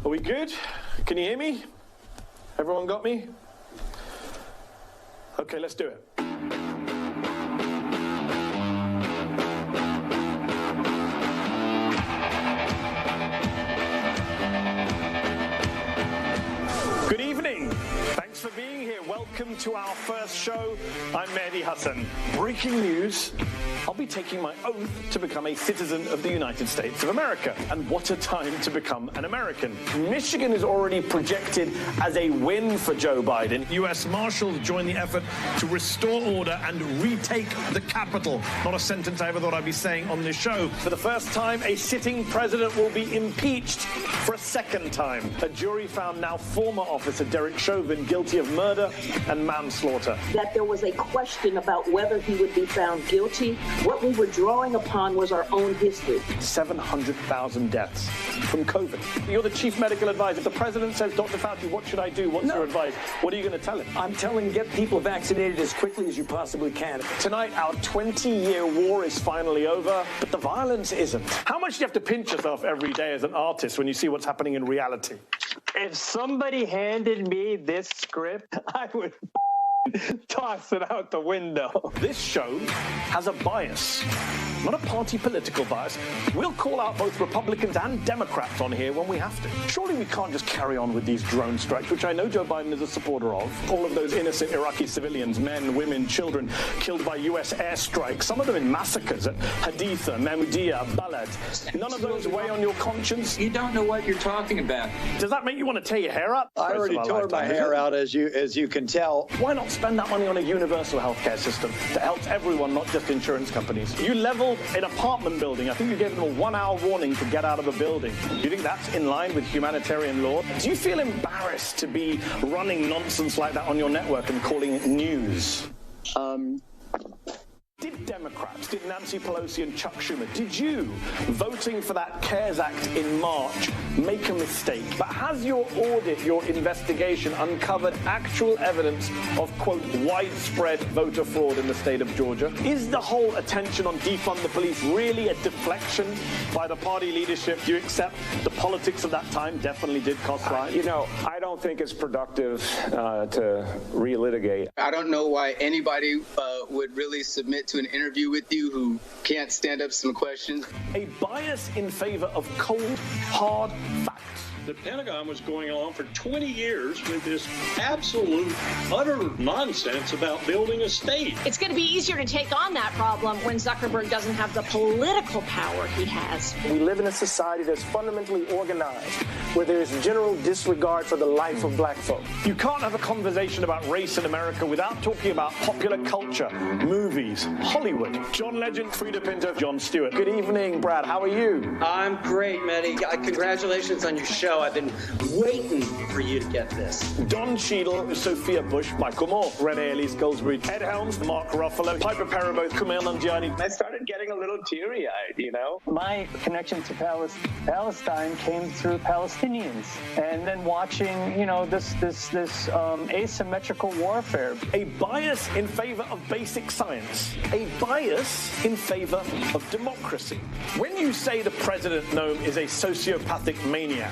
Are we good? Can you hear me? Everyone got me? Okay, let's do it. Good evening. Thanks for being here. Welcome to our first show. I'm Mehdi Hasan. Breaking news. I'll be taking my oath to become a citizen of the United States of America. And what a time to become an American. Michigan is already projected as a win for Joe Biden. U.S. Marshals join the effort to restore order and retake the Capitol. Not a sentence I ever thought I'd be saying on this show. For the first time, a sitting president will be impeached for a second time. A jury found now former officer Derek Chauvin guilty of murder and manslaughter. That there was a question about whether he would be found guilty. What we were drawing upon was our own history. 700,000 deaths from COVID. You're the chief medical advisor. If the president says, Dr. Fauci, what should I do? What's your advice? What are you going to tell him? I'm telling him, get people vaccinated as quickly as you possibly can. Tonight, our 20-year war is finally over, but the violence isn't. How much do you have to pinch yourself every day as an artist when you see what's happening in reality? If somebody handed me this script, I would toss it out the window. This show has a bias, not a party political bias. We'll call out both Republicans and Democrats on here when we have to. Surely we can't just carry on with these drone strikes, which I know Joe Biden is a supporter of. All of those innocent Iraqi civilians, men, women, children, killed by U.S. airstrikes, some of them in massacres at Haditha, Mahmudiyah, Balad. None of those weigh on your conscience? You don't know what you're talking about. Does that make you want to tear your hair up? I already tore my hair out, as you can tell. Why not spend that money on a universal healthcare system that helps everyone, not just insurance companies? You leveled an apartment building. I think you gave them a 1-hour warning to get out of a building. Do you think that's in line with humanitarian law? Do you feel embarrassed to be running nonsense like that on your network and calling it news? Did Democrats, did Nancy Pelosi and Chuck Schumer, did you, voting for that CARES Act in March, make a mistake? But has your audit, your investigation uncovered actual evidence of, quote, widespread voter fraud in the state of Georgia? Is the whole attention on defund the police really a deflection by the party leadership? Do you accept the politics of that time definitely did cost lives? You know, I don't think it's productive to relitigate. I don't know why anybody would really submit to an interview with you who can't stand up some questions. A bias in favor of cold, hard facts. The Pentagon was going on for 20 years with this absolute, utter nonsense about building a state. It's going to be easier to take on that problem when Zuckerberg doesn't have the political power he has. We live in a society that's fundamentally organized, where there is general disregard for the life of black folk. You can't have a conversation about race in America without talking about popular culture, movies, Hollywood. John Legend, Frida Pinto, Jon Stewart. Good evening, Brad. How are you? I'm great, Mehdi. Congratulations on your show. I've been waiting for you to get this. Don Cheadle, Sophia Bush, Michael Moore, Renee Elise Goldsberry, Ed Helms, Mark Ruffalo, Piper Perabo, Kumail Nanjiani. I started getting a little teary-eyed, you know? My connection to Palestine came through Palestinians, and then watching, you know, this asymmetrical warfare. A bias in favor of basic science. A bias in favor of democracy. When you say the president, Noam, is a sociopathic maniac,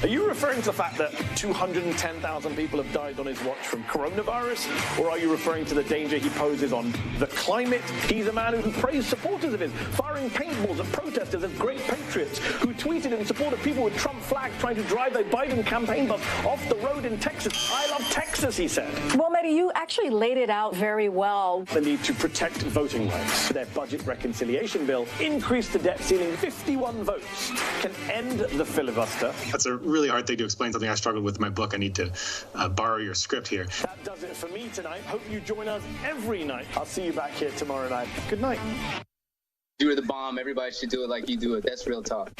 are you referring to the fact that 210,000 people have died on his watch from coronavirus? Or are you referring to the danger he poses on the climate? He's a man who praised supporters of his, firing paintballs at protesters as great patriots, who tweeted in support of people with Trump flags trying to drive a Biden campaign bus off the road in Texas. I love Texas, he said. Well, Mehdi, you actually laid it out very well. The need to protect voting rights. Their budget reconciliation bill increased the debt ceiling 51 votes. Can end the filibuster. That's a really hard thing to explain, something I struggled with in my book. I need to borrow your script here. That does it for me tonight. Hope you join us every night. I'll see you back here tomorrow night. Good night. You were the bomb. Everybody should do it like you do it. That's real talk.